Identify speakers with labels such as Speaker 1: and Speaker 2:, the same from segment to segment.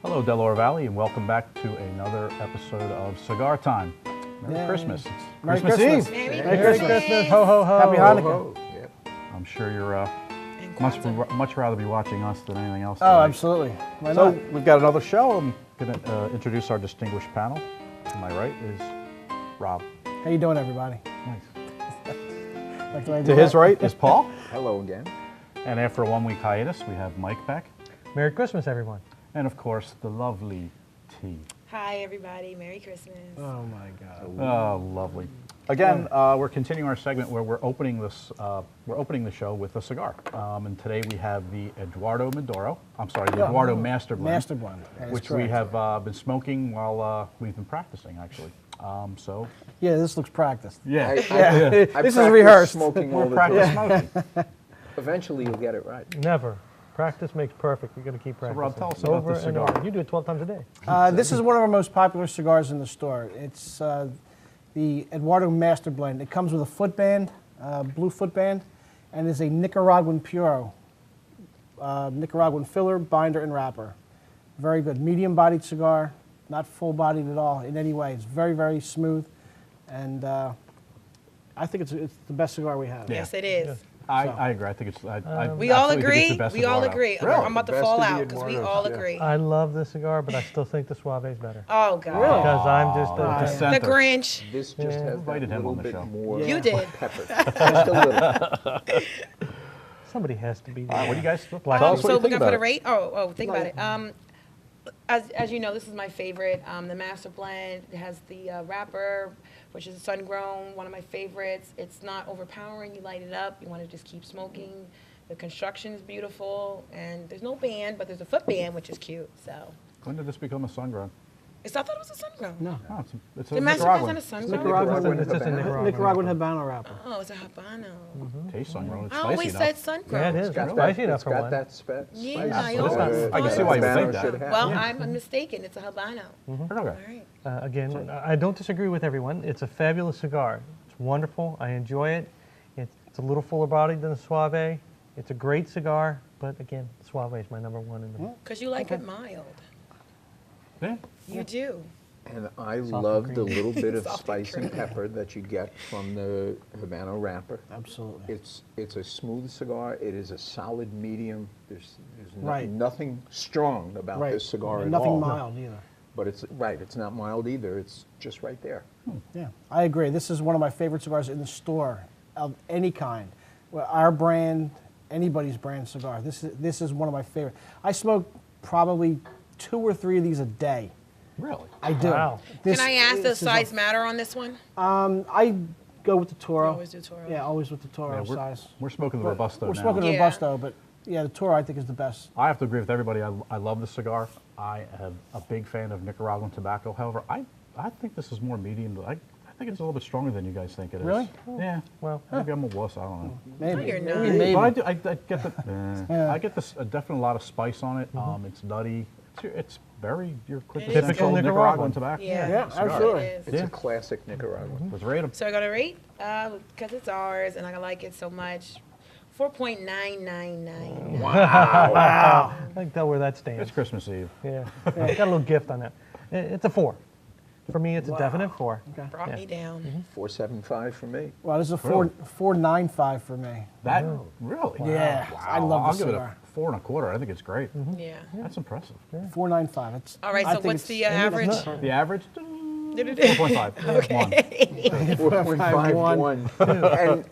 Speaker 1: Hello, Delaware Valley, and welcome back to another episode of Cigar Time. Merry Christmas. It's
Speaker 2: Merry
Speaker 1: Christmas
Speaker 2: Christmas.
Speaker 1: Eve.
Speaker 2: Merry Christmas. Ho, ho, ho. Happy Hanukkah.
Speaker 3: Yep.
Speaker 1: I'm sure you're much rather be watching us than anything else
Speaker 2: Oh,
Speaker 1: today.
Speaker 2: absolutely. Why
Speaker 1: So
Speaker 2: not?
Speaker 1: we've got another show. I'm going to introduce our distinguished panel. To my right is Rob.
Speaker 2: How you doing, everybody?
Speaker 1: Nice.
Speaker 2: Like the way I
Speaker 1: To
Speaker 2: do
Speaker 1: his
Speaker 2: that?
Speaker 1: right is Paul.
Speaker 3: Hello again.
Speaker 1: And after a one-week hiatus, we have Mike back.
Speaker 4: Merry Christmas, everyone.
Speaker 1: And of course, the lovely T.
Speaker 5: Hi, everybody. Merry Christmas.
Speaker 2: Oh my God.
Speaker 1: Oh, lovely. Again, we're continuing our segment where we're opening this. We're opening the show with a cigar, and today we have the Eduardo Master Blend,
Speaker 2: Master Blend. That is
Speaker 1: which we
Speaker 2: correct.
Speaker 1: have been smoking while we've been practicing, actually. So
Speaker 2: Yeah, this looks practiced.
Speaker 1: yeah,
Speaker 3: I
Speaker 2: This is
Speaker 3: practice
Speaker 2: rehearsed.
Speaker 3: Smoking all
Speaker 1: we're
Speaker 3: the
Speaker 1: practice
Speaker 3: time.
Speaker 1: smoking.
Speaker 3: Eventually, you'll get it right.
Speaker 4: Never. Practice makes perfect. You're going to keep practicing.
Speaker 1: Rob, tell us about
Speaker 4: over
Speaker 1: the
Speaker 4: and
Speaker 1: cigar.
Speaker 4: over. You do it 12 times a day.
Speaker 2: This is one of our most popular cigars in the store. It's the Eduardo Master Blend. It comes with a footband, blue footband, and is a Nicaraguan Puro. Nicaraguan filler, binder, and wrapper. Very good. Medium-bodied cigar, not full-bodied at all in any way. It's very, very smooth, and I think it's the best cigar we have.
Speaker 1: Yeah.
Speaker 5: Yes, it is.
Speaker 1: I agree. I think it's.
Speaker 5: We all
Speaker 1: absolutely think it's
Speaker 5: agree.
Speaker 1: the best
Speaker 5: We all
Speaker 1: cigar out.
Speaker 5: agree.
Speaker 1: Really?
Speaker 5: I'm about to
Speaker 3: Best
Speaker 5: fall
Speaker 3: of the
Speaker 5: out because we
Speaker 3: Eduardos,
Speaker 5: all
Speaker 3: yeah.
Speaker 5: agree.
Speaker 4: I love this cigar, but I still think the Suave is better.
Speaker 5: Oh, God.
Speaker 4: Because I'm just
Speaker 1: Oh,
Speaker 4: a
Speaker 1: the
Speaker 5: The
Speaker 1: center.
Speaker 5: Grinch.
Speaker 3: This just has
Speaker 1: Invited
Speaker 3: that
Speaker 1: him
Speaker 3: little
Speaker 1: on the
Speaker 3: bit
Speaker 1: show.
Speaker 3: more
Speaker 5: You did.
Speaker 3: pepper. Just a little.
Speaker 4: somebody has to be.
Speaker 1: What do you guys tell us
Speaker 5: So
Speaker 1: what you
Speaker 5: we're
Speaker 1: think
Speaker 5: gonna
Speaker 1: about
Speaker 5: put a
Speaker 1: it?
Speaker 5: rate. Think about it. As you know, this is my favorite. The Master Blend. It has the wrapper, which is sun-grown, one of my favorites. It's not overpowering. You light it up. You want to just keep smoking. The construction is beautiful, and there's no band, but there's a foot band, which is cute. So,
Speaker 1: When did this become a sun-grown?
Speaker 5: I thought it was a sun-grown.
Speaker 2: No.
Speaker 1: Oh, it's a
Speaker 5: The Master
Speaker 1: Nicaraguan.
Speaker 5: Blend's not a sun-grown.
Speaker 2: Nicaraguan,
Speaker 4: It's just a Nicaraguan.
Speaker 2: Nicaraguan Habano wrapper.
Speaker 5: Oh, it's a Habano.
Speaker 1: Tastes sun-grown. It's
Speaker 5: I
Speaker 1: spicy
Speaker 5: always
Speaker 1: enough.
Speaker 5: said sun-grown.
Speaker 4: Yeah, it is.
Speaker 3: It's got
Speaker 4: It's
Speaker 3: that,
Speaker 4: spicy enough
Speaker 3: it's
Speaker 4: for
Speaker 3: got
Speaker 4: one.
Speaker 3: that
Speaker 5: Yeah,
Speaker 3: spice
Speaker 5: I
Speaker 3: that
Speaker 5: always
Speaker 1: I can see why you would
Speaker 3: Habano
Speaker 1: think that.
Speaker 3: should have.
Speaker 5: Well, I'm mistaken. It's a Habano.
Speaker 1: Okay.
Speaker 5: All right.
Speaker 4: Again, I don't disagree with everyone. It's a fabulous cigar. It's wonderful. I enjoy it. It's a little fuller bodied than the Suave. It's a great cigar, but again, Suave is my number one in the.
Speaker 5: Because you like it mild.
Speaker 1: Yeah.
Speaker 5: You do.
Speaker 3: And I
Speaker 4: and
Speaker 3: love the
Speaker 4: creamy.
Speaker 3: little bit of
Speaker 5: Soft and
Speaker 3: spice and pepper that you get from the Habano wrapper.
Speaker 2: Absolutely.
Speaker 3: It's a smooth cigar. It is a solid medium. There's
Speaker 2: Right.
Speaker 3: nothing strong about
Speaker 2: Right.
Speaker 3: this cigar at
Speaker 2: Nothing
Speaker 3: all.
Speaker 2: mild either.
Speaker 3: But it's right. It's not mild either. It's just right there.
Speaker 2: Yeah, I agree. This is one of my favorite cigars in the store of any kind. Well, our brand, anybody's brand cigar. This is one of my favorite. I smoke probably 2 or 3 of these a day.
Speaker 1: Really?
Speaker 2: I do.
Speaker 4: Wow.
Speaker 2: This
Speaker 5: Can I ask, does
Speaker 2: is a-
Speaker 5: size matter on this one?
Speaker 2: I go with the Toro.
Speaker 5: You always do Toro.
Speaker 2: Yeah, always with the Toro
Speaker 1: Yeah,
Speaker 2: size.
Speaker 1: we're smoking the
Speaker 2: But
Speaker 1: Robusto
Speaker 2: We're
Speaker 1: now.
Speaker 2: smoking the
Speaker 5: Yeah.
Speaker 2: Robusto, but yeah, the Toro I think is the best.
Speaker 1: I have to agree with everybody. I love the cigar. I am a big fan of Nicaraguan tobacco. However, I think this is more medium. I think it's a little bit stronger than you guys think it is.
Speaker 2: Really?
Speaker 1: Yeah.
Speaker 4: Well,
Speaker 1: Maybe I'm a wuss. I don't know.
Speaker 2: Maybe.
Speaker 5: you're not.
Speaker 2: Maybe.
Speaker 1: But I get the.
Speaker 2: Yeah.
Speaker 1: I get this a definite lot of spice on it. It's nutty. It's very your
Speaker 5: Typical
Speaker 1: quintessential Nicaraguan
Speaker 4: Nicaraguan.
Speaker 1: tobacco.
Speaker 2: Yeah,
Speaker 1: cigar.
Speaker 2: absolutely.
Speaker 5: It is.
Speaker 3: It's
Speaker 1: Yeah.
Speaker 3: a classic Nicaraguan.
Speaker 1: Let's rate 'em.
Speaker 5: So I got a rate because it's ours and I like it so much. 4.999.
Speaker 4: I can tell where that
Speaker 1: It's
Speaker 4: stands.
Speaker 1: Christmas Eve.
Speaker 4: Yeah. Got a little gift on that. It's a 4. For me, it's a definite 4.
Speaker 5: Brought
Speaker 4: Yeah.
Speaker 5: me down.
Speaker 3: 4.75 for me.
Speaker 2: Well, this is a
Speaker 1: Really?
Speaker 2: 4.95 for me.
Speaker 1: That really?
Speaker 2: Yeah,
Speaker 1: Wow.
Speaker 2: I love
Speaker 1: I'll
Speaker 2: the
Speaker 1: give it
Speaker 2: cigar.
Speaker 1: a 4 1/4. I think it's great.
Speaker 5: Yeah.
Speaker 1: That's impressive.
Speaker 2: 4.95. It's.
Speaker 5: All right,
Speaker 2: I
Speaker 5: so
Speaker 2: think
Speaker 5: what's
Speaker 2: it's-
Speaker 5: the average?
Speaker 1: The average?
Speaker 5: Okay.
Speaker 1: 4.5. Okay.
Speaker 3: 4.51. And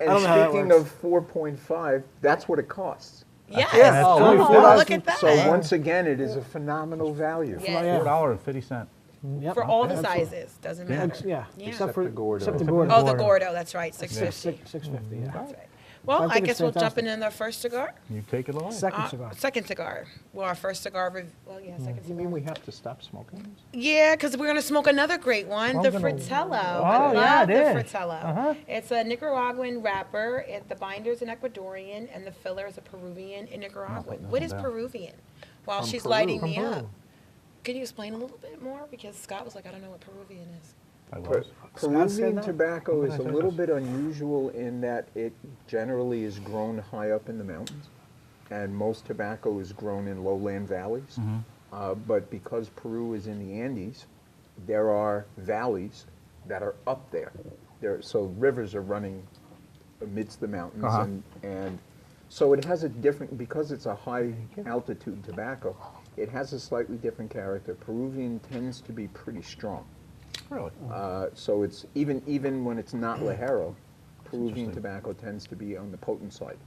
Speaker 2: know how that
Speaker 3: speaking
Speaker 2: works.
Speaker 3: of 4.5, that's what it costs.
Speaker 5: Yes.
Speaker 2: Yeah,
Speaker 1: Oh,
Speaker 2: only
Speaker 1: wow.
Speaker 2: $4.
Speaker 5: Look at that.
Speaker 3: So once again, it is a phenomenal value.
Speaker 5: Yes.
Speaker 2: Yeah.
Speaker 1: $4.50.
Speaker 2: Yep.
Speaker 5: For all the
Speaker 2: Absolutely.
Speaker 5: sizes, doesn't
Speaker 1: Yeah.
Speaker 5: matter.
Speaker 2: Yeah,
Speaker 5: Yeah.
Speaker 2: except for
Speaker 3: the Gordo.
Speaker 2: Except the
Speaker 4: Except for
Speaker 2: Gordo.
Speaker 5: Oh, the
Speaker 4: Gordo.
Speaker 5: Gordo, that's right, 650.
Speaker 2: 650. Yeah.
Speaker 5: That's right. Well,
Speaker 2: I
Speaker 5: I
Speaker 2: think
Speaker 5: guess
Speaker 2: it's
Speaker 5: we'll jump
Speaker 2: fantastic.
Speaker 5: into our first cigar.
Speaker 1: You take it away.
Speaker 2: Second cigar.
Speaker 5: Second cigar. Well, our first cigar. Second
Speaker 3: You
Speaker 5: cigar.
Speaker 3: mean we have to stop smoking?
Speaker 5: Yeah, because we're going to smoke another great one,
Speaker 4: I'm
Speaker 5: the
Speaker 4: gonna-
Speaker 5: Fratello.
Speaker 4: Oh,
Speaker 5: I love
Speaker 4: yeah, it
Speaker 5: the
Speaker 4: is.
Speaker 5: Fratello.
Speaker 4: Uh-huh.
Speaker 5: It's a Nicaraguan wrapper. The binder's an Ecuadorian, and the filler is a Peruvian and Nicaraguan. What is
Speaker 1: down.
Speaker 5: Peruvian? While
Speaker 3: From
Speaker 5: she's
Speaker 3: Peru.
Speaker 5: lighting
Speaker 4: From
Speaker 5: me
Speaker 4: Peru.
Speaker 5: up. Can you explain a little bit more? Because Scott was like, I don't know what Peruvian is.
Speaker 1: I
Speaker 3: Per-
Speaker 1: was.
Speaker 3: Peruvian
Speaker 2: that?
Speaker 3: tobacco is a
Speaker 4: I say
Speaker 3: little
Speaker 4: this?
Speaker 3: bit unusual in that it generally is grown high up in the mountains, and most tobacco is grown in lowland valleys. But because Peru is in the Andes, there are valleys that are up there. So rivers are running amidst the mountains, and so it has a different, because it's a high altitude tobacco, it has a slightly different character. Peruvian tends to be pretty strong.
Speaker 1: Really?
Speaker 3: So it's even when it's not Ligero, Peruvian tobacco tends to be on the potent side.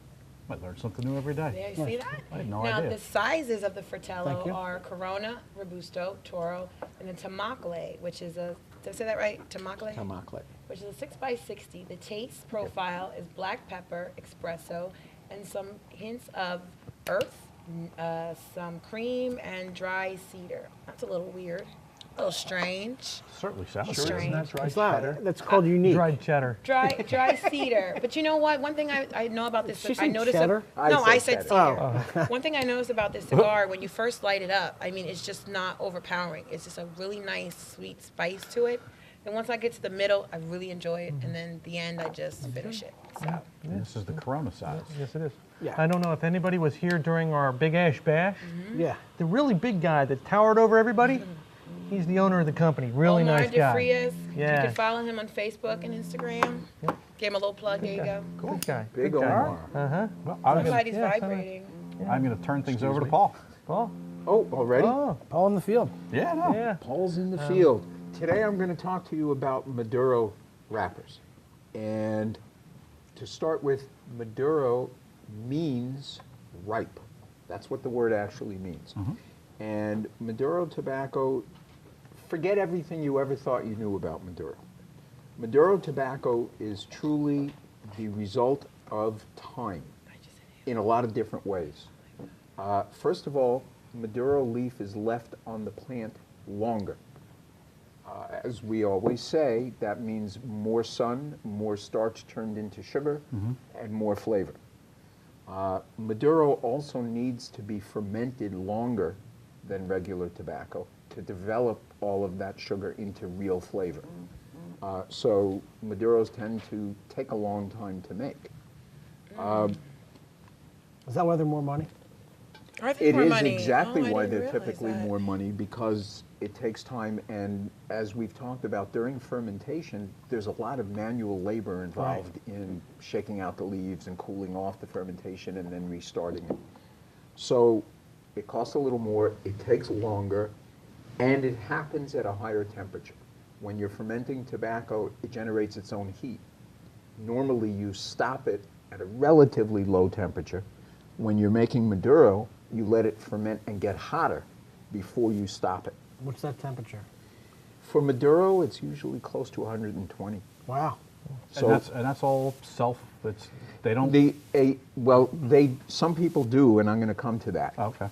Speaker 1: Might learn something new every day.
Speaker 5: There, you see that?
Speaker 1: I had no
Speaker 5: now,
Speaker 1: idea.
Speaker 5: the sizes of the
Speaker 2: Thank
Speaker 5: Fratello
Speaker 2: you.
Speaker 5: are Corona, Robusto, Toro, and the Tamacle, which is a, did I say that right? Tamacle?
Speaker 3: Tamacle.
Speaker 5: Which is a 6x60. The taste profile is black pepper, espresso, and some hints of earth, some cream, and dry cedar. That's a little weird. A little strange.
Speaker 1: Certainly sounds
Speaker 5: Sure.
Speaker 1: good.
Speaker 5: Strange.
Speaker 3: That's right.
Speaker 2: It's not. That's called unique.
Speaker 4: Dried cheddar.
Speaker 5: Dry cedar. But you know what? One thing I know about this,
Speaker 2: Did she
Speaker 5: I
Speaker 2: say
Speaker 5: noticed.
Speaker 2: cheddar?
Speaker 5: I said
Speaker 3: cheddar.
Speaker 5: cedar. One thing I noticed about this cigar, when you first light it up, I mean, it's just not overpowering. It's just a really nice, sweet spice to it. And once I get to the middle, I really enjoy it. And then the end, I just finish it. So.
Speaker 1: And this is the Corona size.
Speaker 4: Yes, it is.
Speaker 2: Yeah.
Speaker 4: I don't know if anybody was here during our Big Ash Bash.
Speaker 2: Yeah.
Speaker 4: The really big guy that towered over everybody, he's the owner of the company. Really
Speaker 5: Omar
Speaker 4: nice guy.
Speaker 5: DeFrias.
Speaker 4: Yeah.
Speaker 5: You can follow him on Facebook and Instagram. Give him a little plug. There you go.
Speaker 4: Good guy.
Speaker 3: Big
Speaker 4: Good guy.
Speaker 3: Omar.
Speaker 4: Uh-huh.
Speaker 1: Well, I'm gonna,
Speaker 5: Somebody's
Speaker 4: Yeah,
Speaker 5: vibrating.
Speaker 1: turn things over to Paul.
Speaker 4: Paul?
Speaker 3: Oh, already?
Speaker 4: Oh,
Speaker 2: Paul in the field.
Speaker 1: Yeah, no.
Speaker 4: yeah.
Speaker 3: Paul's in the field. Today I'm going to talk to you about Maduro wrappers. And to start with, Maduro means ripe. That's what the word actually means. And Maduro tobacco, forget everything you ever thought you knew about Maduro. Maduro tobacco is truly the result of time in a lot of different ways. First of all, Maduro leaf is left on the plant longer. As we always say, that means more sun, more starch turned into sugar, and more flavor. Maduro also needs to be fermented longer than regular tobacco to develop all of that sugar into real flavor. So Maduros tend to take a long time to make.
Speaker 2: Is that why they're more money?
Speaker 5: I think
Speaker 3: It
Speaker 5: more
Speaker 3: is
Speaker 5: money.
Speaker 3: exactly
Speaker 5: Oh, I
Speaker 3: why
Speaker 5: didn't
Speaker 3: they're
Speaker 5: realize
Speaker 3: typically
Speaker 5: that.
Speaker 3: more money, because it takes time, and as we've talked about during fermentation, there's a lot of manual labor involved in shaking out the leaves and cooling off the fermentation and then restarting it. So it costs a little more, it takes longer, and it happens at a higher temperature. When you're fermenting tobacco, it generates its own heat. Normally you stop it at a relatively low temperature. When you're making Maduro, you let it ferment and get hotter before you stop it.
Speaker 2: What's that temperature?
Speaker 3: For Maduro, it's usually close to 120.
Speaker 2: Wow.
Speaker 3: So
Speaker 1: and that's all self. They don't.
Speaker 3: some people do, and I'm going to come to that.
Speaker 1: Okay.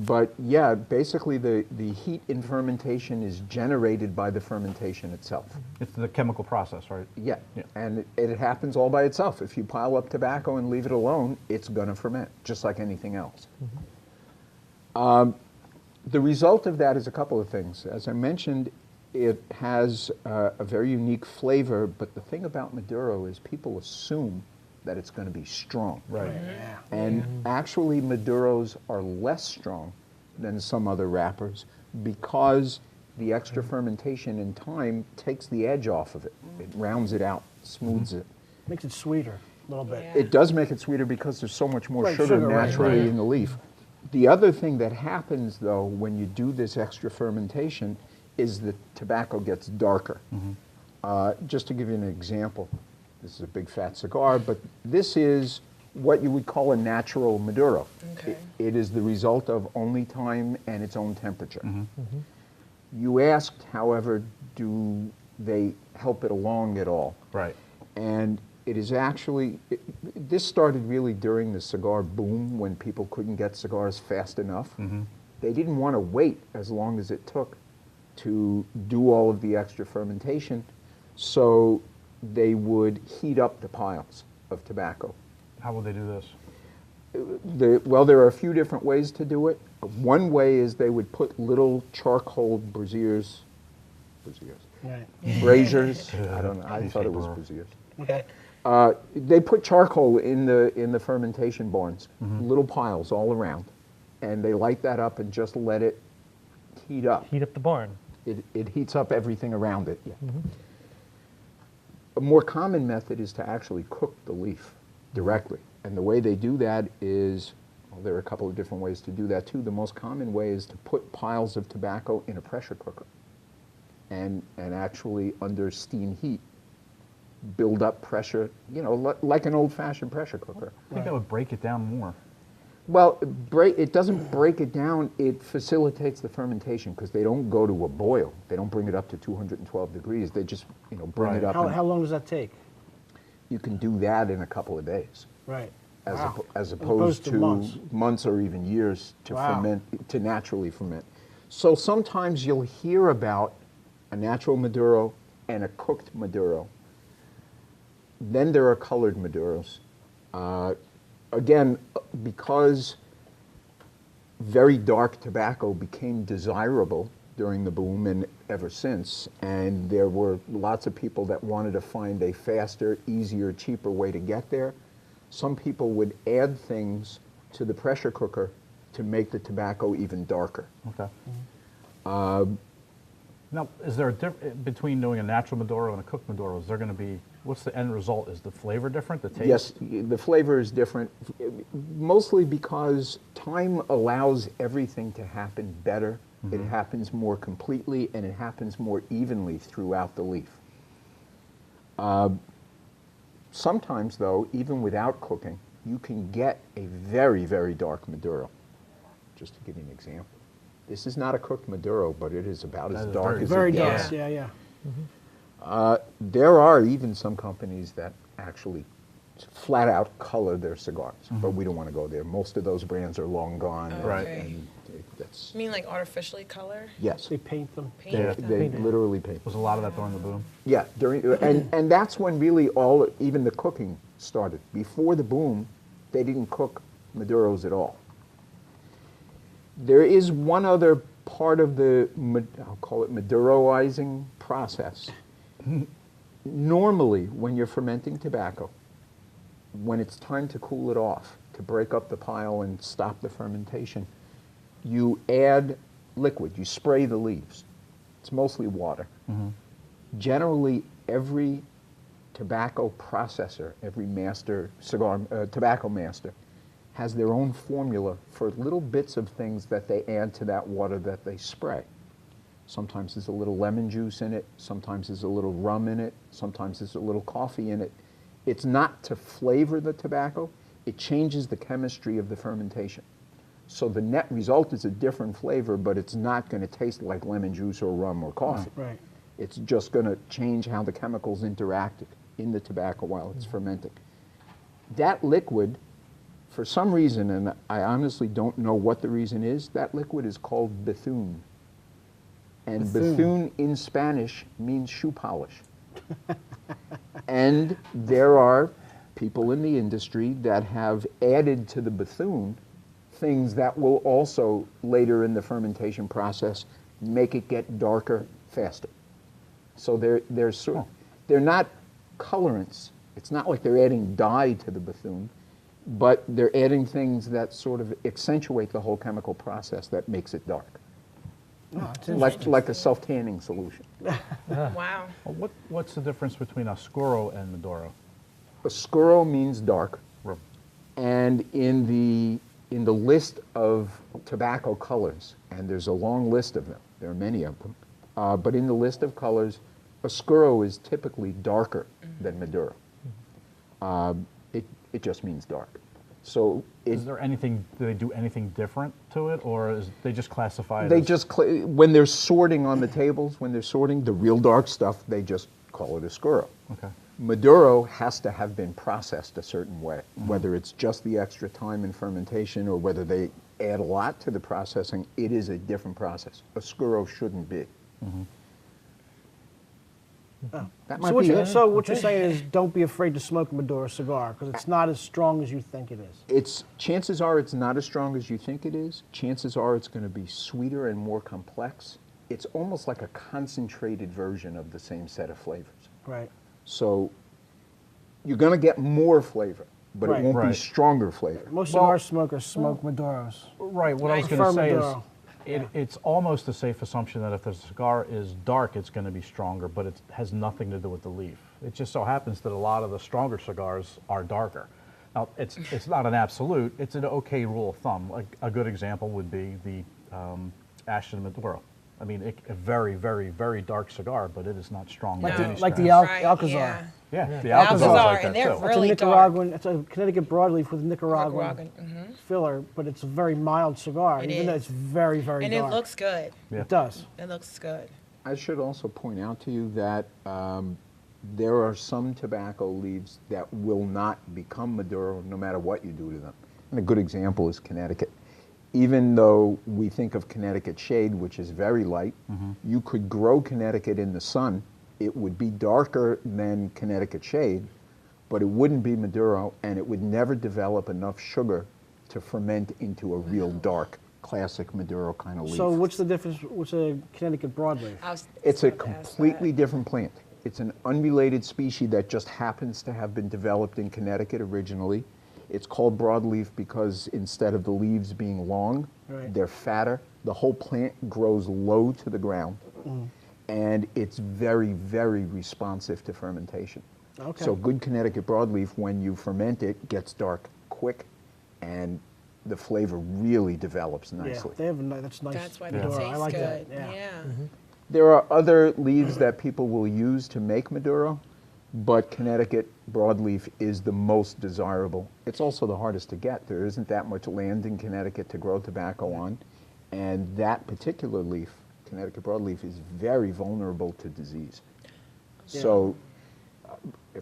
Speaker 3: But yeah, basically the heat in fermentation is generated by the fermentation itself.
Speaker 1: It's the chemical process, right?
Speaker 3: Yeah,
Speaker 1: Yeah.
Speaker 3: and it happens all by itself. If you pile up tobacco and leave it alone, it's going to ferment, just like anything else. The result of that is a couple of things. As I mentioned, it has a very unique flavor, but the thing about Maduro is people assume that it's going to be strong.
Speaker 1: Right.
Speaker 2: Yeah.
Speaker 3: And actually, Maduros are less strong than some other wrappers because the extra fermentation in time takes the edge off of it. It rounds it out, smooths it.
Speaker 2: Makes it sweeter a little bit.
Speaker 5: Yeah.
Speaker 3: It does make it sweeter because there's so much more
Speaker 2: Right,
Speaker 3: sugar
Speaker 2: sugar, right,
Speaker 3: naturally
Speaker 2: right.
Speaker 3: in the leaf. The other thing that happens, though, when you do this extra fermentation is the tobacco gets darker. Just to give you an example, this is a big fat cigar, but this is what you would call a natural Maduro.
Speaker 5: Okay.
Speaker 3: It is the result of only time and its own temperature. You asked, however, do they help it along at all?
Speaker 1: Right.
Speaker 3: And it is actually, this started really during the cigar boom when people couldn't get cigars fast enough. They didn't want to wait as long as it took to do all of the extra fermentation, so they would heat up the piles of tobacco.
Speaker 1: How will they do this?
Speaker 3: Well, there are a few different ways to do it. One way is they would put little charcoal braziers,
Speaker 2: Right.
Speaker 3: braziers. I don't know. I
Speaker 1: You
Speaker 3: thought
Speaker 1: say
Speaker 3: it was
Speaker 1: bra.
Speaker 3: braziers.
Speaker 2: Okay.
Speaker 3: They put charcoal in the fermentation barns, little piles all around, and they light that up and just let it heat up.
Speaker 4: Heat up the barn.
Speaker 3: It heats up everything around it. Yeah. A more common method is to actually cook the leaf directly. And the way they do that is, well, there are a couple of different ways to do that too. The most common way is to put piles of tobacco in a pressure cooker and actually under steam heat build up pressure, you know, like an old-fashioned pressure cooker.
Speaker 1: I think that would break it down more.
Speaker 3: Well, it doesn't break it down, it facilitates the fermentation because they don't go to a boil. They don't bring it up to 212 degrees. They just, you know, bring it up.
Speaker 2: How long does that take?
Speaker 3: You can do that in a couple of days.
Speaker 2: Right.
Speaker 3: As opposed to months or even years to ferment, to naturally ferment. So sometimes you'll hear about a natural Maduro and a cooked Maduro. Then there are colored Maduros. Again, because very dark tobacco became desirable during the boom and ever since, and there were lots of people that wanted to find a faster, easier, cheaper way to get there, some people would add things to the pressure cooker to make the tobacco even darker.
Speaker 1: Okay. Now, is there a difference between doing a natural Maduro and a cooked Maduro? Is there going to be, what's the end result? Is the flavor different, the taste?
Speaker 3: Yes, the flavor is different, mostly because time allows everything to happen better. It happens more completely, and it happens more evenly throughout the leaf. Sometimes, though, even without cooking, you can get a very, very dark Maduro. Just to give you an example. This is not a cooked Maduro, but it is about as dark as
Speaker 2: very
Speaker 3: it
Speaker 2: dark.
Speaker 3: gets.
Speaker 2: Yeah.
Speaker 3: There are even some companies that actually flat out color their cigars, but we don't want to go there. Most of those brands are long gone.
Speaker 1: Right.
Speaker 3: And that's,
Speaker 5: You mean like artificially color?
Speaker 3: yes,
Speaker 2: They paint them.
Speaker 3: they literally paint.
Speaker 1: Was a lot of that during the boom?
Speaker 3: Yeah, and that's when really even the cooking started. Before the boom, they didn't cook Maduros at all. There is one other part of the, I'll call it Maduroizing process. Normally, when you're fermenting tobacco, when it's time to cool it off, to break up the pile and stop the fermentation, you add liquid, you spray the leaves. It's mostly water. Generally, every tobacco processor, every master tobacco master, has their own formula for little bits of things that they add to that water that they spray. Sometimes there's a little lemon juice in it, sometimes there's a little rum in it, sometimes there's a little coffee in it. It's not to flavor the tobacco, it changes the chemistry of the fermentation. So the net result is a different flavor, but it's not going to taste like lemon juice or rum or coffee.
Speaker 2: Right.
Speaker 3: It's just going to change how the chemicals interact in the tobacco while it's fermenting. That liquid, for some reason, and I honestly don't know what the reason is, that liquid is called Bethune. And Bethune in Spanish means shoe polish. And there are people in the industry that have added to the Bethune things that will also, later in the fermentation process, make it get darker faster. So they're not colorants. It's not like they're adding dye to the Bethune, but they're adding things that sort of accentuate the whole chemical process that makes it dark.
Speaker 2: Oh, it's interesting.
Speaker 3: Like a self-tanning solution.
Speaker 5: Wow.
Speaker 1: Well, what's the difference between Oscuro and Maduro?
Speaker 3: Oscuro means dark,
Speaker 1: Rum.
Speaker 3: and in the list of tobacco colors, and there's a long list of them, there are many of them, but in the list of colors, Oscuro is typically darker than Maduro. It just means dark. So
Speaker 1: Is there anything, do they do anything different to it, or is they just classify it
Speaker 3: they
Speaker 1: as...
Speaker 3: just, when they're sorting on the tables, when they're sorting the real dark stuff, they just call it Oscuro.
Speaker 1: Okay.
Speaker 3: Maduro has to have been processed a certain way, whether it's just the extra time in fermentation or whether they add a lot to the processing, it is a different process. Oscuro shouldn't be. That might be it.
Speaker 2: So what you're saying is don't be afraid to smoke a Maduro cigar because it's not as strong as you think it is.
Speaker 3: Chances are it's not as strong as you think it is. Chances are it's going to be sweeter and more complex. It's almost like a concentrated version of the same set of flavors.
Speaker 2: Right.
Speaker 3: So you're going to get more flavor, but
Speaker 2: Right.
Speaker 3: it won't be
Speaker 1: Right.
Speaker 3: stronger flavor.
Speaker 2: Most cigar smokers smoke Maduros.
Speaker 1: Right, what I was going
Speaker 2: Prefer
Speaker 1: to say is,
Speaker 2: Maduro.
Speaker 1: It's almost a safe assumption that if the cigar is dark, it's going to be stronger, but it has nothing to do with the leaf. It just so happens that a lot of the stronger cigars are darker. Now, it's not an absolute, it's an okay rule of thumb. Like a good example would be the Ashton Maduro. I mean, a very, very, very dark cigar, but it is not strong by any
Speaker 2: Like
Speaker 1: stretch.
Speaker 2: the
Speaker 5: Right,
Speaker 2: Alcazar.
Speaker 5: yeah.
Speaker 1: Yeah, the
Speaker 5: Alcazar,
Speaker 1: Alcazar's like
Speaker 5: and
Speaker 1: that
Speaker 5: they're
Speaker 1: too.
Speaker 5: really
Speaker 2: It's a Nicaraguan, it's a Connecticut broadleaf with Nicaraguan filler, but it's a very mild cigar,
Speaker 5: It
Speaker 2: even though
Speaker 5: is.
Speaker 2: it's very, very
Speaker 5: And
Speaker 2: dark.
Speaker 5: it looks good.
Speaker 1: Yeah.
Speaker 2: It does.
Speaker 5: It looks good.
Speaker 3: I should also point out to you that there are some tobacco leaves that will not become Maduro no matter what you do to them. And a good example is Connecticut. Even though we think of Connecticut shade, which is very light, you could grow Connecticut in the sun. It would be darker than Connecticut shade, but it wouldn't be Maduro, and it would never develop enough sugar to ferment into a real dark, classic Maduro kind of leaf.
Speaker 2: So what's the difference with a Connecticut broadleaf?
Speaker 3: It's a completely different plant. It's an unrelated species that just happens to have been developed in Connecticut originally. It's called broadleaf because instead of the leaves being long,
Speaker 2: Right.
Speaker 3: they're fatter. The whole plant grows low to the ground, and it's very, very responsive to fermentation.
Speaker 2: Okay.
Speaker 3: So good Connecticut broadleaf, when you ferment it, gets dark quick, and the flavor really develops
Speaker 2: Yeah,
Speaker 3: nicely.
Speaker 2: they have that's nice.
Speaker 5: That's why it
Speaker 2: Maduro.
Speaker 5: tastes
Speaker 2: I like
Speaker 5: good.
Speaker 2: that. Yeah.
Speaker 3: There are other leaves that people will use to make Maduro, but Connecticut broadleaf is the most desirable. It's also the hardest to get. There isn't that much land in Connecticut to grow tobacco on, and that particular leaf, Connecticut broadleaf, is very vulnerable to disease. So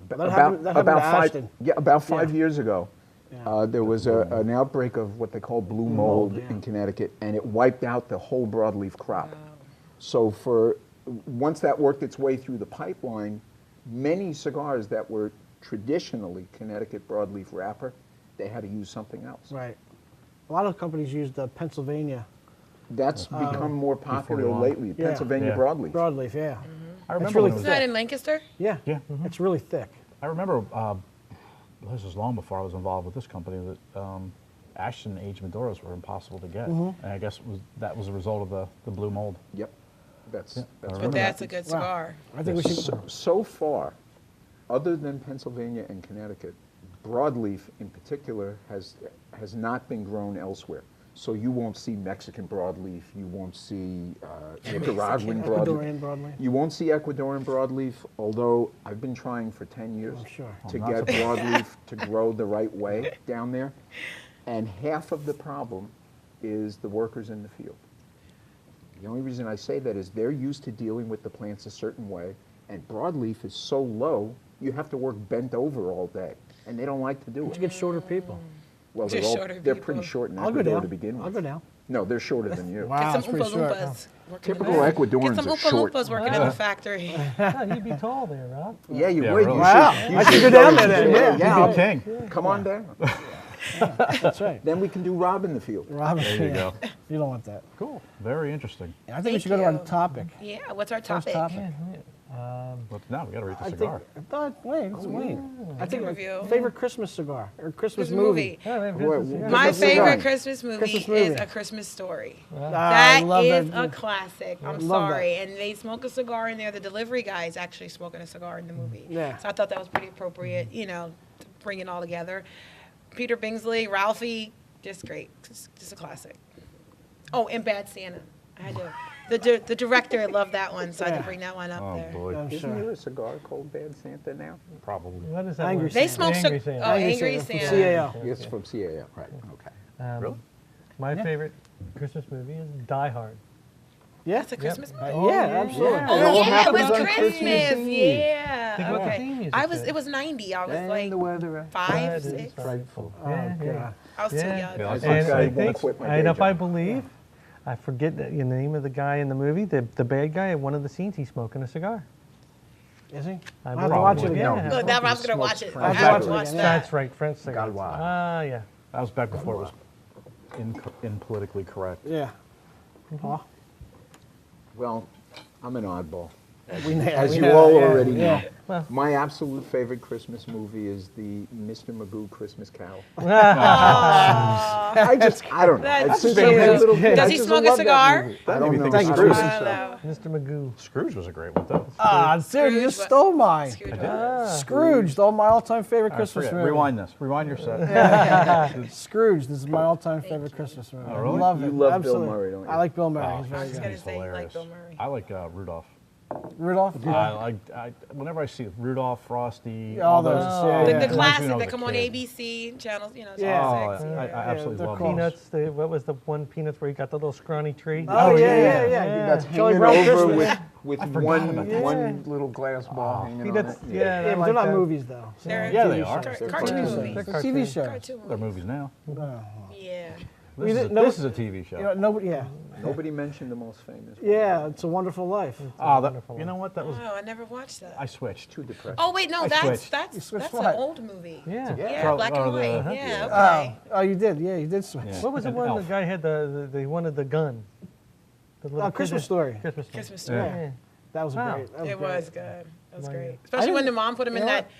Speaker 2: That happened to Ashton.
Speaker 3: about five
Speaker 2: Yeah.
Speaker 3: years ago,
Speaker 2: Yeah.
Speaker 3: there was an outbreak of what they call blue mold
Speaker 2: mold, yeah.
Speaker 3: in Connecticut, and it wiped out the whole broadleaf crop. So once that worked its way through the pipeline, many cigars that were traditionally Connecticut broadleaf wrapper, they had to use something else.
Speaker 2: Right. A lot of companies use the Pennsylvania
Speaker 3: That's become more popular
Speaker 1: P41.
Speaker 3: lately,
Speaker 2: Yeah.
Speaker 3: Pennsylvania
Speaker 1: Yeah.
Speaker 3: broadleaf.
Speaker 2: broadleaf. Yeah.
Speaker 1: I remember
Speaker 2: really
Speaker 1: when it
Speaker 5: Is
Speaker 1: was
Speaker 5: that in Lancaster?
Speaker 2: Yeah.
Speaker 1: Yeah.
Speaker 2: It's really thick.
Speaker 1: I remember, this was long before I was involved with this company, that Ashton aged Maduros were impossible to get. And I guess that was a result of the blue mold.
Speaker 3: Yep. That's
Speaker 1: I
Speaker 5: But
Speaker 1: remember
Speaker 5: that's a good cigar.
Speaker 2: I think we should.
Speaker 3: so far, other than Pennsylvania and Connecticut, broadleaf in particular has not been grown elsewhere. So you won't see Mexican broadleaf, you won't see Nicaraguan
Speaker 2: Ecuadorian
Speaker 3: broadleaf.
Speaker 2: broadleaf.
Speaker 3: You won't see Ecuadorian broadleaf, although I've been trying for 10 years
Speaker 2: I'm sure.
Speaker 3: to
Speaker 1: not
Speaker 3: get broadleaf to grow the right way down there. And half of the problem is the workers in the field. The only reason I say that is they're used to dealing with the plants a certain way, and broadleaf is so low, you have to work bent over all day, and they don't like to do
Speaker 2: You
Speaker 3: it.
Speaker 2: get shorter people.
Speaker 3: Well,
Speaker 5: Just shorter
Speaker 3: they're
Speaker 5: people.
Speaker 3: pretty short in
Speaker 2: I'll go
Speaker 3: Ecuador
Speaker 2: down.
Speaker 3: to begin with.
Speaker 2: I'll go down.
Speaker 3: No, they're shorter than you.
Speaker 2: Wow,
Speaker 5: Get
Speaker 2: that's
Speaker 5: some
Speaker 2: pretty
Speaker 5: Oompa
Speaker 2: short.
Speaker 5: Loompas. working in
Speaker 3: Typical
Speaker 5: the-
Speaker 3: Ecuadorians
Speaker 5: Get some
Speaker 3: are
Speaker 5: Oompa
Speaker 3: short.
Speaker 5: Loompas working in the factory.
Speaker 4: Yeah, you'd be tall there, Rob.
Speaker 3: Yeah, you
Speaker 1: Yeah,
Speaker 3: would.
Speaker 1: really.
Speaker 3: You
Speaker 2: Wow.
Speaker 3: should,
Speaker 2: I should go down there then,
Speaker 3: Yeah,
Speaker 2: yeah.
Speaker 3: I'll-
Speaker 1: You'd be king.
Speaker 3: Come on down.
Speaker 2: That's right.
Speaker 3: Then we can do Rob in the field.
Speaker 2: Robin,
Speaker 1: There you go.
Speaker 2: You don't want that.
Speaker 1: Cool. Very interesting.
Speaker 2: I think we
Speaker 5: Thank
Speaker 2: should go to our
Speaker 5: you.
Speaker 2: topic.
Speaker 5: Yeah, what's our
Speaker 2: First
Speaker 5: topic?
Speaker 2: topic.
Speaker 1: But now we got to read the
Speaker 2: I
Speaker 1: cigar.
Speaker 2: think. Wait, it's Wayne. I think
Speaker 5: review.
Speaker 2: favorite Christmas cigar or Christmas
Speaker 5: Christmas
Speaker 2: movie.
Speaker 4: Yeah, man,
Speaker 3: Wait,
Speaker 4: business, yeah.
Speaker 5: My
Speaker 3: Christmas
Speaker 5: favorite
Speaker 3: cigar.
Speaker 5: Christmas movie
Speaker 2: Christmas
Speaker 5: is
Speaker 2: movie.
Speaker 5: A Christmas Story.
Speaker 2: I
Speaker 5: That
Speaker 2: love
Speaker 5: is
Speaker 2: that.
Speaker 5: a classic. I'm
Speaker 2: Love
Speaker 5: sorry.
Speaker 2: that.
Speaker 5: And they smoke a cigar in there. The delivery guy is actually smoking a cigar in the movie.
Speaker 2: Yeah.
Speaker 5: So I thought that was pretty appropriate, you know, to bring it all together. Peter Bingsley, Ralphie, just great. Just a classic. Oh, and Bad Santa. I had to. The director loved that one, so I had
Speaker 2: Yeah.
Speaker 5: to bring that one up
Speaker 1: Oh,
Speaker 5: there.
Speaker 1: boy.
Speaker 2: I'm
Speaker 3: Isn't
Speaker 2: sure.
Speaker 3: there a cigar called Bad Santa now?
Speaker 1: Probably.
Speaker 4: What is that?
Speaker 2: Angry
Speaker 4: word?
Speaker 5: They
Speaker 2: Santa.
Speaker 5: smoke
Speaker 4: Angry
Speaker 5: cigar.
Speaker 4: Santa.
Speaker 5: Oh,
Speaker 2: Angry
Speaker 5: Angry
Speaker 2: Santa from
Speaker 5: Santa.
Speaker 2: CAL.
Speaker 3: Yes, from CAL, right, okay.
Speaker 1: Really?
Speaker 4: My
Speaker 2: Yeah.
Speaker 4: favorite Christmas movie is Die Hard.
Speaker 2: Yeah.
Speaker 5: That's a Christmas movie.
Speaker 2: Yeah, absolutely.
Speaker 3: It
Speaker 5: Oh
Speaker 3: all
Speaker 5: yeah, it
Speaker 3: happens
Speaker 5: was
Speaker 3: on
Speaker 5: Christmas.
Speaker 3: Christmas Eve.
Speaker 5: Yeah.
Speaker 4: Think what the
Speaker 5: Okay.
Speaker 4: theme music
Speaker 5: I was.
Speaker 4: said.
Speaker 5: It was 90. I was
Speaker 3: And
Speaker 5: like
Speaker 3: the weather.
Speaker 5: 5,
Speaker 4: That is
Speaker 5: 6.
Speaker 4: frightful.
Speaker 2: Oh,
Speaker 4: Yeah, yeah.
Speaker 2: God.
Speaker 5: I was too young.
Speaker 1: Yeah,
Speaker 3: I
Speaker 1: I
Speaker 4: And
Speaker 3: think I
Speaker 4: I
Speaker 3: won't
Speaker 4: think,
Speaker 3: quit my
Speaker 4: and
Speaker 3: day
Speaker 4: if I
Speaker 3: job.
Speaker 4: believe, I forget the name of the guy in the movie, the bad guy. In one of the scenes, he's smoking a cigar.
Speaker 2: Is he?
Speaker 4: I
Speaker 2: I'll have to watch it
Speaker 4: believe-
Speaker 2: again.
Speaker 4: yeah.
Speaker 5: Look, now Rob's gonna watch it.
Speaker 3: French
Speaker 5: I
Speaker 2: fries.
Speaker 5: have to watch
Speaker 2: Yeah.
Speaker 5: that.
Speaker 4: That's right, French cigars.
Speaker 3: Galois.
Speaker 4: Ah, yeah.
Speaker 1: That was back before it was in politically correct.
Speaker 2: Yeah. Huh?
Speaker 3: Well, I'm an oddball. As you all already know.
Speaker 2: yeah.
Speaker 3: My absolute favorite Christmas movie is the Mr. Magoo Christmas Carol. I don't know.
Speaker 5: That's
Speaker 3: It's just
Speaker 5: cute.
Speaker 3: a little kid.
Speaker 5: Does
Speaker 3: I
Speaker 5: he
Speaker 3: just
Speaker 5: smoke a
Speaker 3: love that
Speaker 5: cigar?
Speaker 3: movie. I don't know.
Speaker 2: Thank you,
Speaker 3: I don't
Speaker 2: Bruce.
Speaker 3: think
Speaker 5: I
Speaker 3: so.
Speaker 5: know.
Speaker 4: Mr. Magoo.
Speaker 1: Scrooge was a great one, too.
Speaker 2: Ah, seriously, you
Speaker 5: Scrooge,
Speaker 2: stole mine.
Speaker 5: Scrooge.
Speaker 2: Scrooge, all my all-time favorite
Speaker 1: All right,
Speaker 2: Christmas
Speaker 1: forget it.
Speaker 2: movie.
Speaker 1: Rewind this. Rewind your set.
Speaker 2: Scrooge, this is my all-time favorite Christmas movie.
Speaker 1: Oh, really?
Speaker 2: Love
Speaker 3: You
Speaker 2: it.
Speaker 3: love Bill
Speaker 2: Absolutely.
Speaker 3: Murray, don't you?
Speaker 2: I like Bill Murray.
Speaker 1: Oh,
Speaker 2: He's very
Speaker 5: I was
Speaker 2: good.
Speaker 5: gonna
Speaker 1: He's
Speaker 5: say you like
Speaker 1: hilarious.
Speaker 5: Bill Murray.
Speaker 1: I like Rudolph.
Speaker 2: Rudolph?
Speaker 1: Whenever I see Rudolph, Frosty,
Speaker 2: All those, yeah,
Speaker 5: The,
Speaker 2: yeah.
Speaker 5: the
Speaker 1: Reminds me
Speaker 5: classic
Speaker 1: when I was
Speaker 5: that
Speaker 1: a
Speaker 5: come on
Speaker 1: kid.
Speaker 5: ABC channels, you know,
Speaker 2: Yeah.
Speaker 5: channel 6.
Speaker 1: I
Speaker 5: yeah.
Speaker 1: absolutely
Speaker 2: they're
Speaker 1: love
Speaker 2: cool.
Speaker 1: those.
Speaker 4: Peanuts, what was the one Peanuts where you got the little scrawny tree?
Speaker 2: Oh, yeah,
Speaker 1: yeah,
Speaker 2: yeah.
Speaker 3: That's
Speaker 2: Charlie
Speaker 3: hanging
Speaker 2: Brown
Speaker 3: over
Speaker 2: Christmas.
Speaker 3: with
Speaker 1: forgot
Speaker 3: one
Speaker 1: about
Speaker 4: that.
Speaker 3: one little glass ball hanging on
Speaker 4: Peanuts,
Speaker 3: it.
Speaker 4: yeah,
Speaker 2: Yeah,
Speaker 4: I
Speaker 2: but
Speaker 4: like
Speaker 2: they're not
Speaker 4: that.
Speaker 2: movies, though. So
Speaker 5: They're
Speaker 1: Yeah,
Speaker 2: TV
Speaker 1: they are.
Speaker 2: shows.
Speaker 5: Car-
Speaker 3: They're
Speaker 5: cartoon
Speaker 3: cartoons.
Speaker 5: movies.
Speaker 2: They're
Speaker 4: cartoons.
Speaker 2: TV shows.
Speaker 5: Cartoon
Speaker 1: They're
Speaker 5: movies.
Speaker 1: movies now.
Speaker 5: Yeah.
Speaker 1: This, is,
Speaker 2: no-
Speaker 1: this is a TV show.
Speaker 2: You know, nobody, yeah.
Speaker 3: Nobody mentioned the most famous one.
Speaker 2: Yeah, It's a Wonderful Life.
Speaker 1: You know what? That was.
Speaker 5: Oh, I never watched that.
Speaker 1: I switched.
Speaker 3: Too depressing.
Speaker 5: Oh wait, no,
Speaker 1: I
Speaker 5: that's
Speaker 1: switched.
Speaker 2: You switched
Speaker 5: that's
Speaker 2: what?
Speaker 5: an old movie.
Speaker 4: Yeah.
Speaker 5: Yeah,
Speaker 1: Charlie-
Speaker 5: black and
Speaker 1: or
Speaker 5: white.
Speaker 1: the-
Speaker 5: Yeah, okay.
Speaker 2: Oh, you did. Yeah, you did switch.
Speaker 1: Yeah.
Speaker 4: What was the
Speaker 1: And
Speaker 4: one
Speaker 1: Elf.
Speaker 4: the guy had they wanted the gun? The little
Speaker 2: Christmas
Speaker 4: kid-
Speaker 2: Story.
Speaker 4: Christmas Story.
Speaker 5: Christmas Story.
Speaker 2: Yeah. That was
Speaker 4: Wow.
Speaker 2: great. That was
Speaker 5: It
Speaker 2: great.
Speaker 5: was good. That was
Speaker 4: Right.
Speaker 5: great. Especially when the mom put him in
Speaker 2: you know
Speaker 5: that.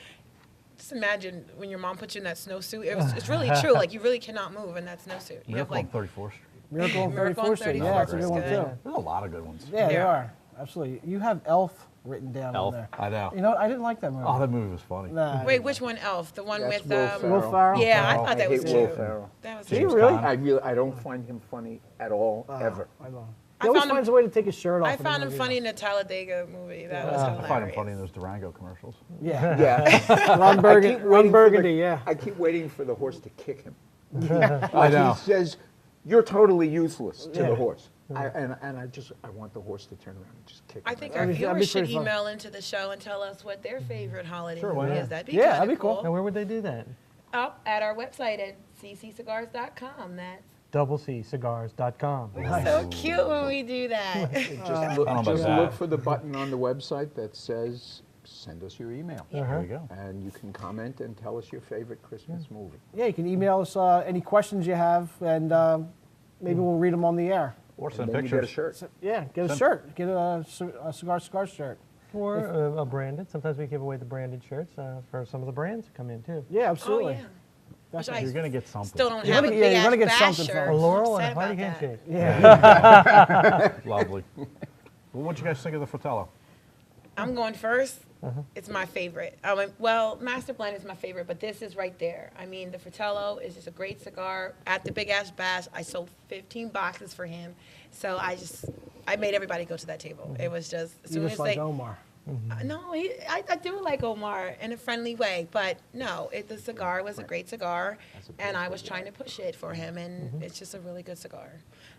Speaker 5: Just imagine when your mom puts you in that snowsuit. It's really true. Like you really cannot move in that snowsuit. You have
Speaker 1: Miracle
Speaker 5: like
Speaker 1: on 34th Street.
Speaker 2: Miracle on
Speaker 5: Miracle on
Speaker 2: 34th Street. Yeah,
Speaker 5: 34th
Speaker 2: that's a good one,
Speaker 5: was
Speaker 2: too.
Speaker 5: good.
Speaker 1: There's a lot of good ones.
Speaker 2: Yeah, they
Speaker 5: Yeah.
Speaker 2: are. Absolutely. You have Elf written down
Speaker 1: Elf.
Speaker 2: on there.
Speaker 1: I know.
Speaker 2: You know what? I didn't like that movie.
Speaker 1: Oh, that movie was funny.
Speaker 2: Nah.
Speaker 5: wait, which one? Elf, the one
Speaker 3: That's
Speaker 5: with
Speaker 3: Will Ferrell.
Speaker 2: Will Ferrell?
Speaker 5: Yeah, I
Speaker 1: Ferrell.
Speaker 5: thought that was
Speaker 3: hate Will
Speaker 5: cute.
Speaker 3: Ferrell.
Speaker 5: That was
Speaker 2: Did
Speaker 5: cute.
Speaker 2: you really?
Speaker 3: I don't find him funny at all, ever.
Speaker 2: I know.
Speaker 5: I
Speaker 2: He always
Speaker 5: found him-
Speaker 2: finds a way to take his shirt off.
Speaker 5: I
Speaker 2: in the
Speaker 5: found him
Speaker 2: movie,
Speaker 5: funny in the Talladega movie. That was
Speaker 1: I
Speaker 5: hilarious.
Speaker 1: find him funny in those Durango commercials.
Speaker 2: though. Yeah.
Speaker 3: Yeah.
Speaker 2: Ron Burgundy. Ron Burgundy, yeah.
Speaker 3: I keep waiting for the horse to kick him.
Speaker 1: I know.
Speaker 3: He says, "You're totally useless" to
Speaker 2: Yeah.
Speaker 3: the horse. I want the horse to turn around and just kick him.
Speaker 5: I think
Speaker 3: That's
Speaker 5: our
Speaker 2: That'd be
Speaker 5: viewers should
Speaker 2: pretty fun.
Speaker 5: email into the show and tell us what their favorite holiday
Speaker 1: Sure, why
Speaker 5: movie
Speaker 1: not?
Speaker 5: is. That'd be
Speaker 2: Yeah,
Speaker 5: kinda
Speaker 2: that'd be cool.
Speaker 4: Now, where would they do that?
Speaker 5: Up at our website at cccigars.com. That's
Speaker 4: doublec-cigars.com.
Speaker 5: so cute when we do that.
Speaker 3: Just
Speaker 1: I don't know about
Speaker 3: look
Speaker 1: that.
Speaker 3: for the button on the website that says "Send us your email,"
Speaker 1: There you go.
Speaker 3: and you can comment and tell us your favorite Christmas movie.
Speaker 2: Yeah, you can email us any questions you have, and maybe we'll read them on the air.
Speaker 1: Or
Speaker 3: And
Speaker 1: send
Speaker 3: then you get a
Speaker 1: pictures.
Speaker 3: shirt.
Speaker 2: Yeah, get a
Speaker 1: Send-
Speaker 2: shirt. Get a cigar shirt.
Speaker 4: Or a branded. Sometimes we give away the branded shirts for some of the brands that come in, too.
Speaker 2: Yeah,
Speaker 5: Oh,
Speaker 2: absolutely.
Speaker 5: yeah. Which I
Speaker 1: You're going to get something.
Speaker 5: still don't
Speaker 2: You're
Speaker 5: have a
Speaker 2: gonna-
Speaker 5: big
Speaker 2: yeah, you're gonna
Speaker 5: ass
Speaker 2: get
Speaker 5: bash
Speaker 2: something
Speaker 5: shirt.
Speaker 2: from
Speaker 4: A
Speaker 2: us.
Speaker 4: laurel
Speaker 5: I'm
Speaker 4: and a
Speaker 5: upset
Speaker 4: hearty
Speaker 5: about that.
Speaker 4: handshake.
Speaker 2: Yeah.
Speaker 1: Lovely. Well, what'd you guys think of the Fratello?
Speaker 5: I'm going first. It's my favorite. Well, Master Blend is my favorite, but this is right there. I mean, the Fratello is just a great cigar. At the Big Ass Bash, I sold 15 boxes for him. So I made everybody go to that table. It was just, as
Speaker 2: You
Speaker 5: soon
Speaker 2: just
Speaker 5: as
Speaker 2: like
Speaker 5: they,
Speaker 2: Omar.
Speaker 5: no, I do like Omar in a friendly way, but no, the cigar was a great cigar, and I was trying to push it for him, and it's just a really good cigar.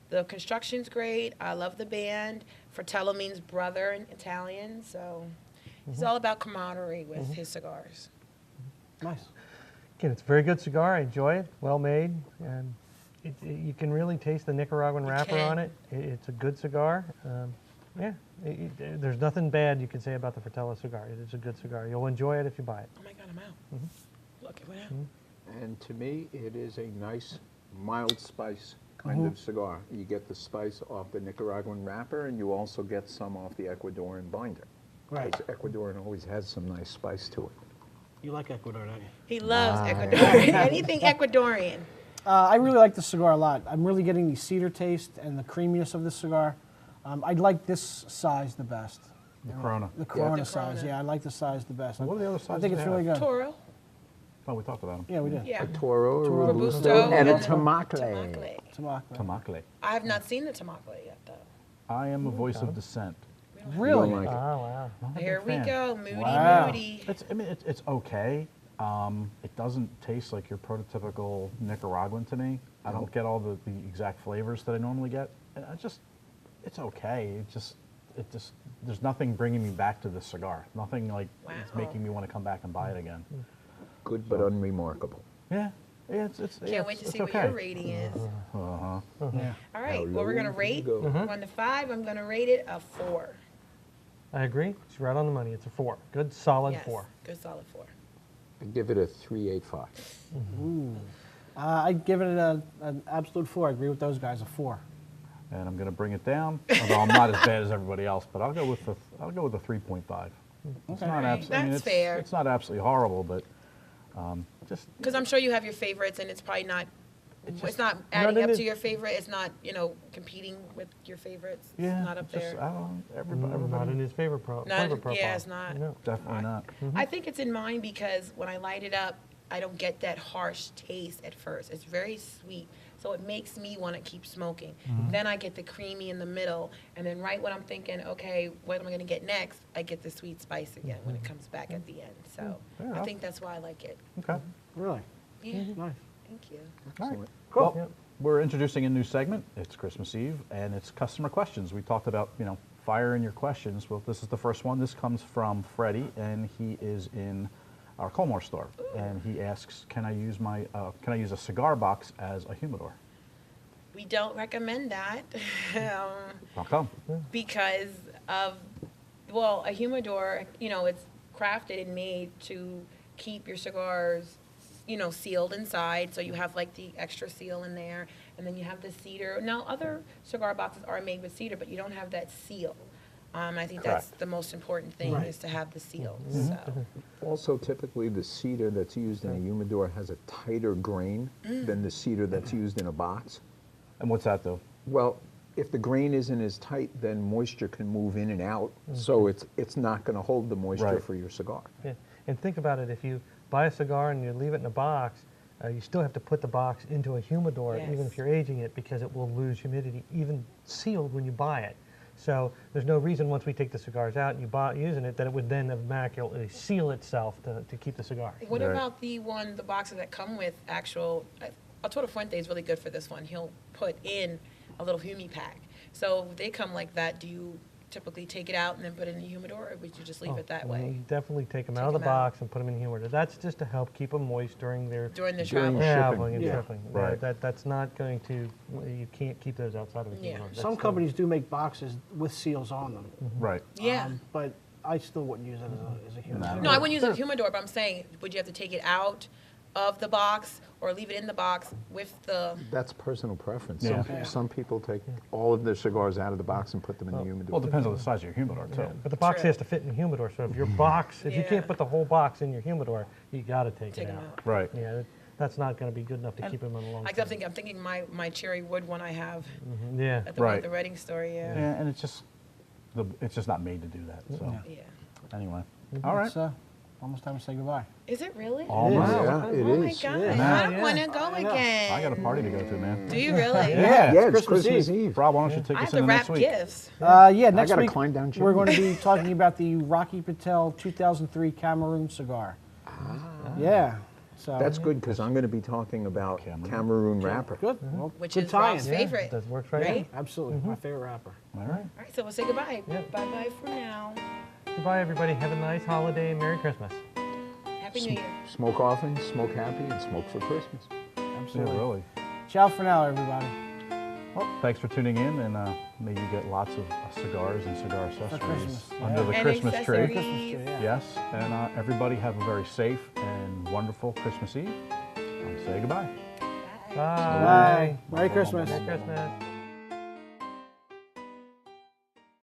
Speaker 5: The construction's great. I love the band. Fratello means brother in Italian, so he's all about camaraderie with his cigars.
Speaker 2: Nice.
Speaker 4: Again, it's a very good cigar. I enjoy it. Well made. And you can really taste the Nicaraguan wrapper
Speaker 5: can.
Speaker 4: on it. It's a good cigar. Yeah, there's nothing bad you can say about the Fratello cigar. It is a good cigar. You'll enjoy it if you buy it.
Speaker 5: Oh my God, I'm out. Look, it went out.
Speaker 3: And to me, it is a nice, mild spice kind of cigar. You get the spice off the Nicaraguan wrapper, and you also get some off the Ecuadorian binder.
Speaker 2: Right.
Speaker 3: Because Ecuadorian always has some nice spice to it.
Speaker 2: You like Ecuador, don't you?
Speaker 5: He loves Ecuadorian. Anything Ecuadorian.
Speaker 2: I really like the cigar a lot. I'm really getting the cedar taste and the creaminess of this cigar. I like this size the best.
Speaker 1: The Corona.
Speaker 2: The Corona
Speaker 5: The
Speaker 2: size,
Speaker 5: Corona.
Speaker 2: yeah, I like the size the best.
Speaker 1: What are the other
Speaker 2: I
Speaker 1: sizes
Speaker 2: think
Speaker 1: they
Speaker 2: it's really
Speaker 1: have?
Speaker 2: good.
Speaker 5: Toro.
Speaker 1: Oh, we talked about them.
Speaker 2: Yeah, we did.
Speaker 5: Yeah.
Speaker 3: A Toro, a
Speaker 5: Robusto,
Speaker 3: Robusto, and a
Speaker 5: and
Speaker 3: Tamacle.
Speaker 5: Tamacle.
Speaker 2: Tamacle.
Speaker 1: Tamakle.
Speaker 5: I have not seen the Tamacle yet, though.
Speaker 1: I am a voice of dissent.
Speaker 2: Really?
Speaker 3: You don't like
Speaker 4: Oh,
Speaker 3: it.
Speaker 4: wow.
Speaker 1: Not a big
Speaker 5: Here we
Speaker 1: fan.
Speaker 5: go. Moody,
Speaker 2: Wow.
Speaker 5: moody.
Speaker 1: It's okay. It doesn't taste like your prototypical Nicaraguan to me. I don't get all the exact flavors that I normally get. And it's okay. There's nothing bringing me back to this cigar. Nothing like it's
Speaker 5: Wow.
Speaker 1: making me want to come back and buy it again.
Speaker 3: Good but unremarkable.
Speaker 1: Yeah, it's
Speaker 5: Can't wait to
Speaker 1: it's
Speaker 5: see what
Speaker 1: okay.
Speaker 5: your rating is.
Speaker 1: Uh-huh.
Speaker 2: Yeah.
Speaker 5: All right,
Speaker 3: How
Speaker 5: well, we're going to
Speaker 3: low
Speaker 5: rate
Speaker 3: do you go?
Speaker 5: 1 to 5. I'm going to rate it a 4.
Speaker 4: I agree. It's right on the money. It's a 4. Good, solid
Speaker 5: Yes,
Speaker 4: 4.
Speaker 5: good solid 4.
Speaker 3: I give it a 3.85.
Speaker 2: I'd give it an absolute 4. I agree with those guys, a 4.
Speaker 1: and I'm going to bring it down. Although I'm not as bad as everybody else, but I'll go with the 3.5. It's not
Speaker 5: That's fair.
Speaker 1: It's not absolutely horrible, but just
Speaker 5: Because I'm sure you have your favorites, and it's probably not. It's not
Speaker 4: not
Speaker 5: adding
Speaker 4: in
Speaker 5: up
Speaker 4: it.
Speaker 5: to your favorite. It's not, competing with your favorites.
Speaker 1: yeah,
Speaker 5: It's not up
Speaker 1: just,
Speaker 5: there.
Speaker 1: I don't know,
Speaker 4: Not
Speaker 1: everybody
Speaker 4: in his flavor profile.
Speaker 5: Yeah, it's not.
Speaker 4: No.
Speaker 1: definitely not.
Speaker 5: I think it's in mine because when I light it up, I don't get that harsh taste at first. It's very sweet, so it makes me want to keep smoking. Then I get the creamy in the middle, and then right when I'm thinking, okay, what am I going to get next? I get the sweet spice again when it comes back at the end. So
Speaker 1: Fair
Speaker 5: I
Speaker 1: enough.
Speaker 5: think that's why I like it.
Speaker 1: Okay.
Speaker 2: Really?
Speaker 5: Yeah,
Speaker 2: Nice.
Speaker 5: thank you.
Speaker 1: All right.
Speaker 2: Cool.
Speaker 1: Well, we're introducing a new segment. It's Christmas Eve, and it's customer questions. We talked about, fire in your questions. Well, this is the first one. This comes from Freddie, and he is in our Colmore store, and he asks, "Can I use a cigar box as a humidor?"
Speaker 5: We don't recommend that
Speaker 1: How come?
Speaker 5: because of, well, a humidor, it's crafted and made to keep your cigars, sealed inside. So you have like the extra seal in there, and then you have the cedar. Now, other cigar boxes are made with cedar, but you don't have that seal. I think that's
Speaker 1: Correct.
Speaker 5: the most important thing is to have the seal.
Speaker 1: Mm-hmm.
Speaker 5: So.
Speaker 3: Also, typically, the cedar that's used in a humidor has a tighter grain than the cedar that's used in a box.
Speaker 1: And what's that though?
Speaker 3: Well, if the grain isn't as tight, then moisture can move in and out, so it's not going to hold the moisture
Speaker 1: Right.
Speaker 3: for your cigar.
Speaker 4: Yeah. And think about it, if you buy a cigar and you leave it in a box, you still have to put the box into a humidor, even
Speaker 5: Yes.
Speaker 4: if you're aging it, because it will lose humidity, even sealed when you buy it. So there's no reason once we take the cigars out and you buy using it that it would then immaculately seal itself to keep the cigar.
Speaker 5: What
Speaker 1: Right.
Speaker 5: about the boxes that come with actual, Arturo Fuente is really good for this one. He'll put in a little humi pack. So if they come like that, do you typically take it out and then put it in the humidor, or would you just leave it that way?
Speaker 4: Definitely take them
Speaker 5: Take
Speaker 4: out of the
Speaker 5: 'em out.
Speaker 4: box and put them in the humidor. That's just to help keep them moist during their
Speaker 5: During the
Speaker 3: During
Speaker 5: travel?
Speaker 3: the
Speaker 4: traveling and
Speaker 3: Yeah.
Speaker 4: tripping.
Speaker 1: Right.
Speaker 4: That's not going to, you can't keep those outside of a
Speaker 5: Yeah.
Speaker 4: humidor.
Speaker 2: Some
Speaker 4: That's
Speaker 2: companies do make boxes with seals on them.
Speaker 1: Right.
Speaker 5: Yeah.
Speaker 2: But I still wouldn't use it as a humidor.
Speaker 5: No, I wouldn't use a humidor, but I'm saying, would you have to take it out of the box or leave it in the box with the,
Speaker 3: That's personal preference.
Speaker 1: Yeah.
Speaker 3: Some people take all of their cigars out of the box and put them in the humidor.
Speaker 1: Well, it depends on the size of your humidor too.
Speaker 4: Yeah, but the box
Speaker 5: True.
Speaker 4: has to fit in the humidor, so if your box, if you
Speaker 5: Yeah.
Speaker 4: can't put the whole box in your humidor, you gotta take
Speaker 5: take
Speaker 4: it
Speaker 5: them
Speaker 4: out.
Speaker 5: out?
Speaker 1: Right.
Speaker 4: Yeah, that's not gonna be good enough to keep them in a long
Speaker 5: Like,
Speaker 4: time.
Speaker 5: I'm thinking my cherry wood one I have
Speaker 4: Yeah.
Speaker 5: at the
Speaker 1: Right.
Speaker 5: the Reading store, yeah.
Speaker 1: Yeah, and it's just not made to do that. So
Speaker 5: Yeah.
Speaker 1: anyway, all right.
Speaker 2: It's almost time to say goodbye.
Speaker 5: Is it really?
Speaker 1: Almost.
Speaker 3: Yeah, it
Speaker 5: Oh my
Speaker 3: is.
Speaker 5: God,
Speaker 2: Yeah.
Speaker 5: I don't want to go again.
Speaker 1: I got a party to go to, man.
Speaker 5: Do you really?
Speaker 1: Yeah.
Speaker 3: Yeah, it's
Speaker 2: Christmas
Speaker 3: Christmas Eve.
Speaker 1: Rob, why don't you take
Speaker 5: I
Speaker 1: us
Speaker 5: have to
Speaker 1: into next
Speaker 5: wrap
Speaker 1: week?
Speaker 5: gifts.
Speaker 2: Yeah, next
Speaker 3: gotta
Speaker 2: week
Speaker 3: climb down
Speaker 2: we're going
Speaker 3: chimney.
Speaker 2: to be talking about the Rocky Patel 2003 Cameroon cigar. Yeah. So
Speaker 3: That's good, because I'm going to be talking about Cameroon wrapper.
Speaker 2: good. Well,
Speaker 5: Which
Speaker 2: good
Speaker 5: is
Speaker 2: tie-in.
Speaker 5: Rob's favorite.
Speaker 4: That works right.
Speaker 5: Right?
Speaker 2: Absolutely, my favorite rapper.
Speaker 1: All right.
Speaker 5: All right, so we'll say goodbye.
Speaker 4: Yeah.
Speaker 5: Bye-bye for now.
Speaker 4: Goodbye, everybody. Have a nice holiday and Merry Christmas.
Speaker 5: Happy New Year.
Speaker 3: Smoke often, smoke happy, and smoke for Christmas.
Speaker 1: Yeah,
Speaker 2: Absolutely.
Speaker 1: really.
Speaker 2: Ciao for now, everybody.
Speaker 1: Well, thanks for tuning in, and may you get lots of cigars and cigar accessories
Speaker 2: Christmas,
Speaker 1: under the
Speaker 5: And
Speaker 1: Christmas tree.
Speaker 5: accessories.
Speaker 2: Yeah.
Speaker 1: Yes, and everybody have a very safe and wonderful Christmas Eve. Say goodbye.
Speaker 5: Bye.
Speaker 4: Bye.
Speaker 2: Bye. Merry Christmas.
Speaker 4: Merry Christmas.